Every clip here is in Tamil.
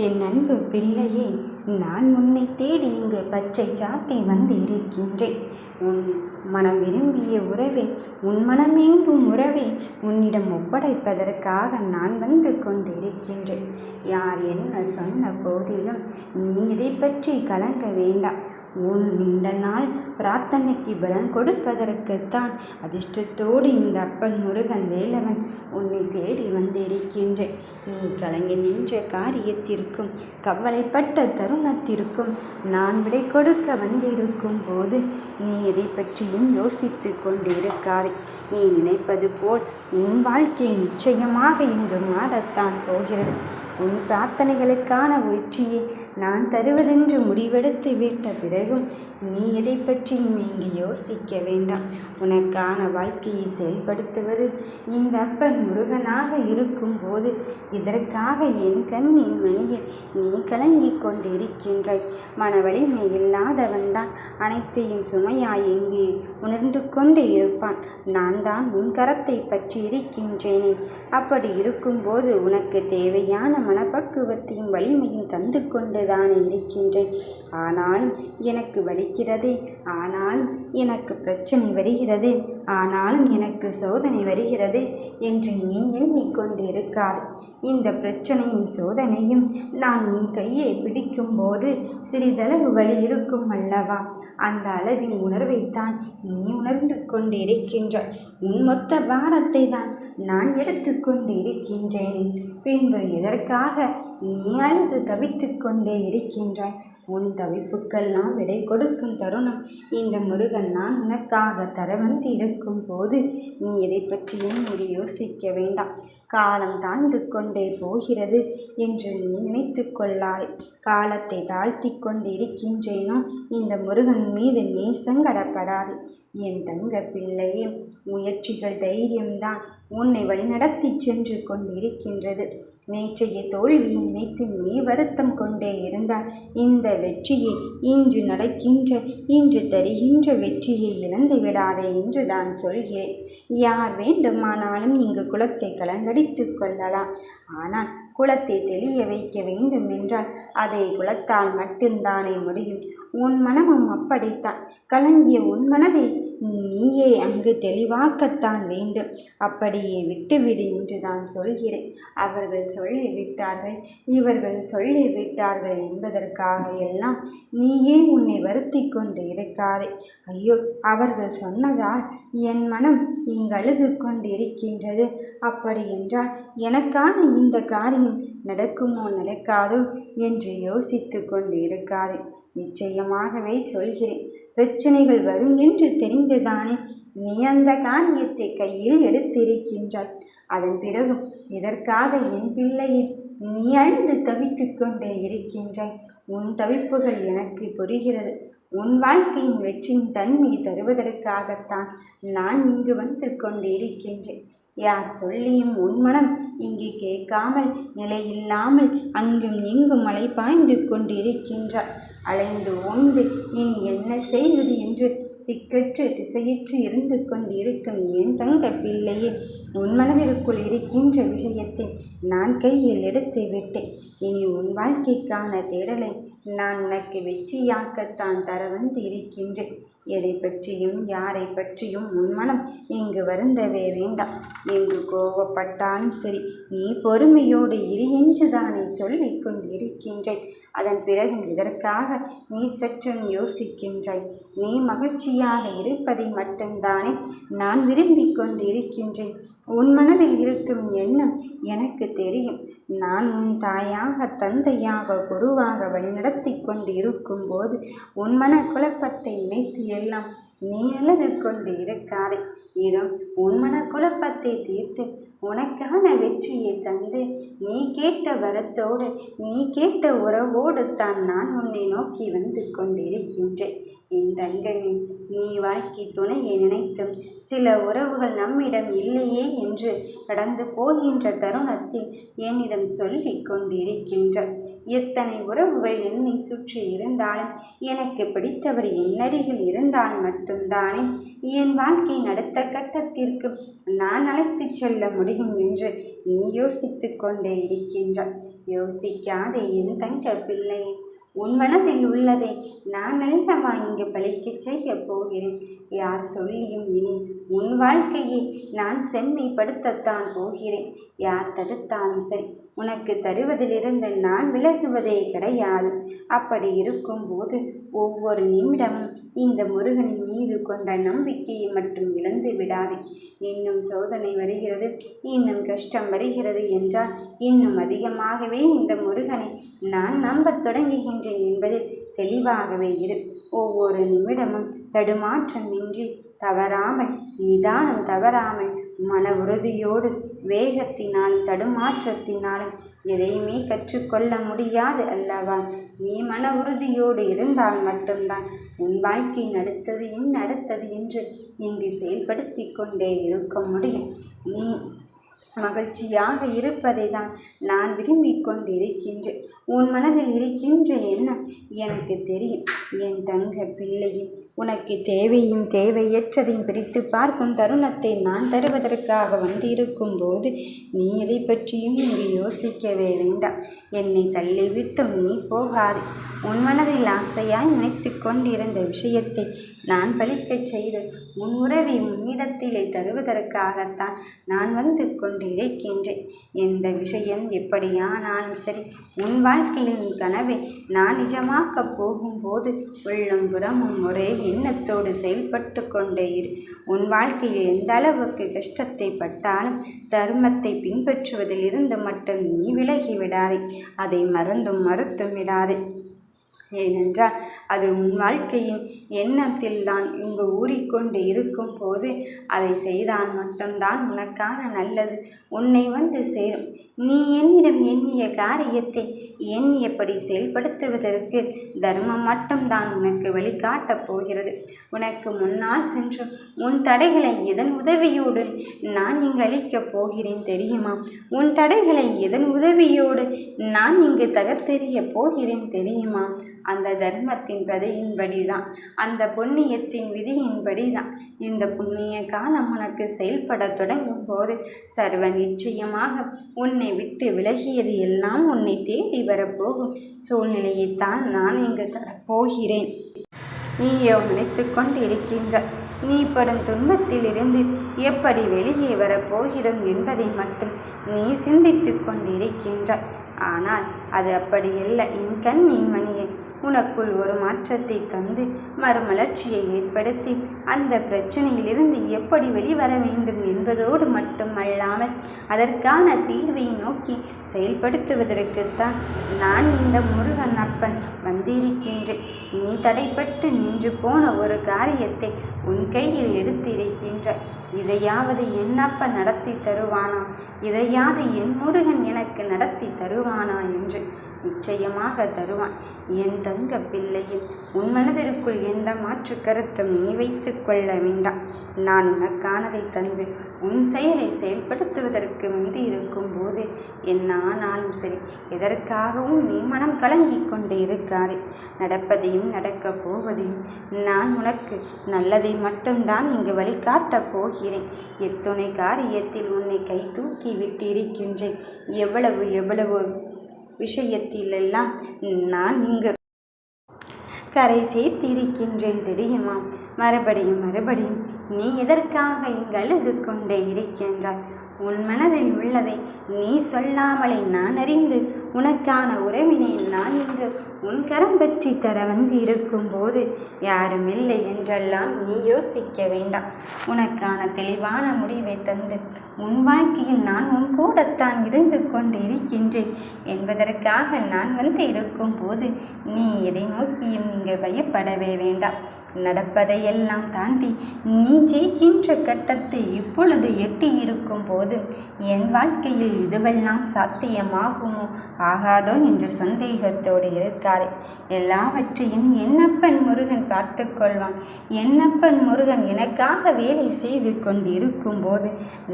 என் அன்பு பிள்ளையே, நான் உன்னை தேடி இங்கு பச்சை சாத்தி வந்திருக்கின்றேன். உன் மனம் விரும்பிய உறவை, உன் மனம் எங்கும் உறவை உன்னிடம் ஒப்படைப்பதற்காக நான் வந்து கொண்டிருக்கின்றேன். யார் என்ன சொன்ன போதிலும் நீ இதை பற்றி கலங்க வேண்டாம். உன் நீண்ட நாள் பிரார்த்தனைக்கு பலன் கொடுப்பதற்குத்தான் அதிர்ஷ்டத்தோடு இந்த அப்பன் முருகன் வேலவன் உன்னை தேடி வந்திருக்கின்றேன். நீ கலங்கி நின்ற காரியத்திற்கும் கவலைப்பட்ட தருணத்திற்கும் நான் விடை கொடுக்க வந்திருக்கும் போது நீ எதை பற்றியும் யோசித்து கொண்டிருக்காதே. நீ நினைப்பது போல் உன் வாழ்க்கை நிச்சயமாக இங்கு மாறத்தான் போகிறது. உன் பிரார்த்தனைகளுக்கான வெற்றியை நான் தருவதென்று முடிவெடுத்து விட்ட பிறகும் நீ எதை பற்றியும் இங்கு யோசிக்க வேண்டாம். உனக்கான வாழ்க்கையை செயல்படுத்துவது இந்த அப்பன் முருகனாக இருக்கும்போது இதற்காக என் கண்ணின் மணியில் நீ கலங்கிக் கொண்டிருக்கின்றாய். மன வலிமை இல்லாதவன்தான் அனைத்தையும் சுமையாய் எங்கே உணர்ந்து கொண்டே இருப்பான். நான் தான் உன் கரத்தை பற்றி இருக்கின்றேனே. அப்படி இருக்கும்போது உனக்கு தேவையான மனப்பக்குவத்தையும் வலிமையும் தந்து கொண்டுதானே இருக்கின்றேன். ஆனாலும் எனக்கு வலிக்கிறதே, ஆனாலும் எனக்கு பிரச்சனை வருகிறது, ஆனாலும் எனக்கு சோதனை வருகிறது என்று நீ எண்ணிக்கொண்டிருக்காது. இந்த பிரச்சனையும் சோதனையும் நான் உன் கையை பிடிக்கும் போது சிறிதளவு வலி இருக்கும் அல்லவா? அந்த அளவின் உணர்வைத்தான் நீ உணர்ந்து கொண்டிருக்கின்றாய். உன் மொத்த பாரத்தை தான் நான் எடுத்து கொண்டு இருக்கின்றேனே. பின்பு எதற்காக நீ அழுது தவித்து கொண்டே இருக்கின்றாய்? உன் தவிப்புக்கெல்லாம் விடை கொடுக்கும் தருணம் இந்த முருகன் நான் உனக்காக தர வந்து இருக்கும் போது நீ எதை பற்றியும் நீ யோசிக்க வேண்டாம். காலம் தாழ்ந்து கொண்டே போகிறது என்று நீ நினைத்து கொள்ளாதே. காலத்தை தாழ்த்தி கொண்டு இருக்கின்றேனோ இந்த முருகன் மீது நீ சங்கடப்படாதே. என் தங்க பிள்ளையே, முயற்சிகள் தைரியம்தான் உன்னை வழிநடத்தி சென்று கொண்டிருக்கின்றது. நேற்றைய தோல்வியை நினைத்து நீ வருத்தம் கொண்டே இருந்தால் இந்த வெற்றியை இன்று தருகின்ற வெற்றியை இழந்து விடாதே என்று தான் சொல்கிறேன். யார் வேண்டுமானாலும் இங்கு குலத்தை கலங்கடித்து கொள்ளலாம். ஆனால் குலத்தை தெளிய வைக்க வேண்டும் என்றால் அதை குலத்தால் மட்டும்தானே முடியும். உன் மனமும் அப்படித்தான். கலங்கிய உன் மனதை நீயே அங்கு தெளிவாக்கத்தான் வேண்டும். அப்படியே விட்டுவிடு என்று தான் சொல்கிறேன். அவர்கள் சொல்லிவிட்டார்கள், இவர்கள் சொல்லிவிட்டார்கள் என்பதற்காக எல்லாம் நீயே உன்னை வருத்தி கொண்டு இருக்காதே. ஐயோ, அவர்கள் சொன்னதால் என் மனம் இங்கழுது கொண்டு இருக்கின்றது. அப்படி என்றால் எனக்கான இந்த காரியம் நடக்குமோ நடக்காதோ என்று யோசித்து கொண்டு இருக்காதே. நிச்சயமாகவே சொல்கிறேன், பிரச்சனைகள் வரும் என்று தெரிந்துதானே நீ அந்த காரியத்தை கையில் எடுத்திருக்கின்றாய். அதன் பிறகும் இதற்காக என் பிள்ளையை நீ அழுது தவித்து கொண்டே இருக்கின்றாய். உன் தவிப்புகள் எனக்கு புரிகிறது. உன் வாழ்க்கையின் வெற்றியின் தன்மை தருவதற்காகத்தான் நான் இங்கு வந்து கொண்டு இருக்கின்றேன். யார் சொல்லியும் உன் மனம் இங்கு கேட்காமல் நிலையில்லாமல் அங்கும் இங்கும் மழை பாய்ந்து கொண்டிருக்கின்றாய். அலைந்து ஓய்ந்து இனி என்ன செய்வது என்று திக்கற்று திசையற்று இருந்து கொண்டிருக்கும் என் தங்க பிள்ளையே, உன் மனதிற்குள் இருக்கின்ற விஷயத்தை நான் கையில் எடுத்து விட்டேன். இனி உன் வாழ்க்கைக்கான தேடலை நான் உனக்கு வெற்றியாக்கத்தான் தர வந்து இருக்கின்றேன். எதை பற்றியும் யாரை பற்றியும் உன் மனம் இங்கு வருந்தவே வேண்டாம். எங்கு கோபப்பட்டாலும் சரி, நீ பொறுமையோடு இரு என்றுதானே சொல்லிக் கொண்டிருக்கின்றேன். அதன் பிறகு இதற்காக நீ சற்றும் யோசிக்கின்றாய். நீ மகிழ்ச்சியாக இருப்பதை மட்டும்தானே நான் விரும்பிக் கொண்டு இருக்கின்றேன். உன் மனதில் இருக்கும் எண்ணம் எனக்கு தெரியும். நான் உன் தாயாக, தந்தையாக, குருவாக வழிநடத்தி கொண்டு இருக்கும்போது உன் மன குழப்பத்தை நினைத்து எல்லாம் நீ அழுது கொண்டு இருக்காதே. இதோ உன் மன குழப்பத்தை தீர்த்து உனக்கான வெற்றியை தந்து நீ கேட்ட வரத்தோடு நீ கேட்ட உறவோடு தான் நான் உன்னை நோக்கி வந்து கொண்டிருக்கின்றேன். என் தங்கமே, நீ வாழ்க்கை துணையை நினைத்தும் சில உறவுகள் நம்மிடம் இல்லையே என்று கடந்து போகின்ற தருணத்தில் என்னிடம் சொல்லிக் கொண்டிருக்கின்றார். எத்தனை உறவுகள் என்னை சுற்றி இருந்தாலும் எனக்கு பிடித்தவர் என்னருகில் இருந்தால் மட்டும்தானே என் வாழ்க்கையின் அடுத்த கட்டத்திற்கு நான் அழைத்துச் செல்ல முடியும் என்று நீ யோசித்து கொண்டே இருக்கின்றாய். யோசிக்காதே என் தங்க பிள்ளையே. உன் மனதில் உள்ளதை நான் அல்லவா இங்கு பலிக்கச் செய்ய போகிறேன். யார் சொல்லியும் இனி உன் வாழ்க்கையை நான் செம்மைப்படுத்தத்தான் போகிறேன். யார் தடுத்தாலும் சரி, உனக்கு தருவதிலிருந்து நான் விலகுவதே கிடையாது. அப்படி இருக்கும்போது ஒவ்வொரு நிமிடமும் இந்த முருகனின் மீது கொண்ட நம்பிக்கையை மட்டும் இழந்து விடாதே. இன்னும் சோதனை வருகிறது, இன்னும் கஷ்டம் வருகிறது என்றால் இன்னும் அதிகமாகவே இந்த முருகனை நான் நம்பத் தொடங்குகின்றேன் என்பதில் தெளிவாகவே இரு. ஒவ்வொரு நிமிடமும் தடுமாற்றமின்றி, தவறாமல், நிதானம் தவறாமல், மன உறுதியோடு, வேகத்தினாலும் தடுமாற்றத்தினாலும் எதையுமே கற்றுக்கொள்ள முடியாது அல்லவா? நீ மன உறுதியோடு இருந்தால் மட்டும்தான் உன் வாழ்க்கையின் அடுத்தது அடுத்தது என்று இங்கு செயல்படுத்தி கொண்டே இருக்க முடியும். நீ மகிழ்ச்சியாக இருப்பதை தான் நான் விரும்பிக் கொண்டிருக்கின்றேன். உன் மனதில் இருக்கின்ற எண்ணம் எனக்கு தெரியும். என் தங்க பிள்ளையும் உனக்கு தேவையும் தேவையற்றதையும் பிரித்து பார்க்கும் தருணத்தை நான் தருவதற்காக வந்திருக்கும் போது நீ எதை பற்றியும் இங்கு யோசிக்கவே வேண்டாம். என்னை தள்ளிவிட்டும் நீ போகாது. உன் மனதில் ஆசையாய் நினைத்து கொண்டிருந்த விஷயத்தை நான் பலிக்கச் செய்து உன் உறவை உன்னிடத்திலே தருவதற்காகத்தான் நான் வந்து கொண்டிருக்கின்றேன். எந்த விஷயம் எப்படியானாலும் சரி, உன் வாழ்க்கையில் கனவை நான் நிஜமாக்கப் போகும்போது உள்ளும் புறமும் ஒரே எண்ணத்தோடு செயல்பட்டு கொண்டே இரு. உன் வாழ்க்கையில் எந்த அளவுக்கு கஷ்டத்தை பட்டாலும் தர்மத்தை பின்பற்றுவதில் இருந்து மட்டும் நீ விலகிவிடாதே. அதை மறுத்தும் விடாதே. ஏனென்றால் அது உன் வாழ்க்கையின் எண்ணத்தில்தான் இங்கு ஊறிக்கொண்டு இருக்கும் போது அதை செய்தால் மட்டும்தான் உனக்கான நல்லது உன்னை வந்து சேரும். நீ என்னிடம் எண்ணிய காரியத்தை எண்ணியபடி செயல்படுத்துவதற்கு தர்மம் மட்டும்தான் உனக்கு வழிகாட்டப் போகிறது. உனக்கு முன்னால் சென்று உன் தடைகளை எதன் உதவியோடு நான் இங்கு அளிக்கப் போகிறேன் தெரியுமா? உன் தடைகளை எதன் உதவியோடு நான் இங்கு தகர்த்தெறிய போகிறேன் தெரியுமா? அந்த தர்மத்தின் விதியின்படிதான், அந்த புண்ணியத்தின் விதியின்படிதான். இந்த புண்ணிய காலம் உனக்கு செயல்பட தொடங்கும் போது சர்வ நிச்சயமாக உன்னை விட்டு விலகியது எல்லாம் உன்னை தேடி வரப்போகும் சூழ்நிலையைத்தான் நான் இங்கு தரப்போகிறேன். நீயோ நினைத்து கொண்டிருக்கின்றாய் நீ படும் துன்பத்திலிருந்து எப்படி வெளியே வரப்போகிறோம் என்பதை மட்டும் நீ சிந்தித்து கொண்டிருக்கின்றாய். ஆனால் அது அப்படியல்ல என் கண்ணின் மணியை. உனக்குள் ஒரு மாற்றத்தை தந்து மறுமலர்ச்சியை ஏற்படுத்தி அந்த பிரச்சனையிலிருந்து எப்படி வெளிவர வேண்டும் என்பதோடு மட்டுமல்லாமல் அதற்கான தீர்வை நோக்கி செயல்படுத்துவதற்குத்தான் நான் இந்த முருகன் அப்பன் வந்திருக்கின்றேன். நீ தடைப்பட்டு நின்று போன ஒரு காரியத்தை உன் கையில் எடுத்திருக்கின்றாய். இதையாவது என் அப்பன் நடத்தி தருவானா? இதையாவது என் முருகன் எனக்கு நடத்தி தருவானா என்று நிச்சயமாக தருவான். என் தங்க பிள்ளையில் உன் மனதிற்குள் எந்த மாற்று கருத்தும் நீ வைத்து கொள்ள வேண்டாம். நான் உனக்கானதை தந்து உன் செயலை செயல்படுத்துவதற்கு வந்து இருக்கும் போது என்ன ஆனாலும் சரி, எதற்காகவும் நீ மனம் கலங்கி கொண்டு இருக்காதே. நடப்பதையும் நடக்கப் போவதையும் நான் உனக்கு நல்லதை மட்டும்தான் இங்கு வழிகாட்டப் போகிறேன். எத்துணை காரியத்தில் உன்னை கை தூக்கி விட்டு இருக்கின்றேன். எவ்வளவு விஷயத்திலெல்லாம் நான் இங்கு கரை சேர்த்திருக்கின்றேன் தெரியுமா? மறுபடியும் நீ எதற்காக இங்கு அழுது கொண்டே இருக்கின்றாய்? உன் மனதில் உள்ளதை நீ சொல்லாமலே நான் அறிந்து உனக்கான உறவினை நான் இங்கு உன் கரம் பற்றி தர வந்து இருக்கும்போது யாரும் இல்லை என்றெல்லாம் நீ யோசிக்க வேண்டாம். உனக்கான தெளிவான முடிவை தந்து உன் வாழ்க்கையில் நான் உன் கூடத்தான் இருந்து கொண்டு இருக்கின்றேன் என்பதற்காக நான் வந்து இருக்கும்போது நீ எதை நோக்கியும் இங்கு பயப்படவே வேண்டாம். நடப்பதையெல்லாம் தாண்டி நீ ஜெயிக்கின்ற கட்டத்தை இப்பொழுது எட்டி இருக்கும் போது என் வாழ்க்கையில் இதுவெல்லாம் சாத்தியமாகுமோ ஆகாதோ என்ற சந்தேகத்தோடு இருக்காதே. எல்லாவற்றையும் என்னப்பன் முருகன் பார்த்து கொள்வான். என்னப்பன் முருகன் எனக்காக வேலை செய்து கொண்டிருக்கும் போது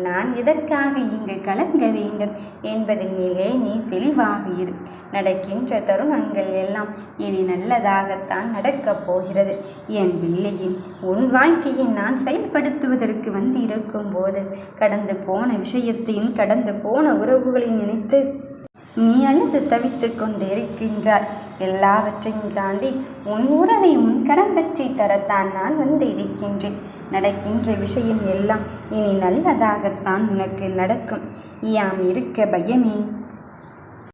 நான் எதற்காக இங்கு கலங்க வேண்டும் என்பதிலே நீ தெளிவாக இரு. நடக்கின்ற தருணங்கள் எல்லாம் இனி நல்லதாகத்தான் நடக்கப் போகிறது. என் பிள்ளையே, உன் வாழ்க்கையை நான் செயல்படுத்துவதற்கு வந்து இருக்கும் போது கடந்து போன விஷயத்தையும் கடந்து போன உறவுகளை நினைத்து நீ அழுது தவித்து கொண்டு இருக்கின்றாய். எல்லாவற்றையும் தாண்டி உன் உறவை உன் கரம் பற்றி தரத்தான் நான் வந்து இருக்கின்றேன். நடக்கின்ற விஷயம் எல்லாம் இனி நல்லதாகத்தான் உனக்கு நடக்கும். யாம் இருக்க பயமே.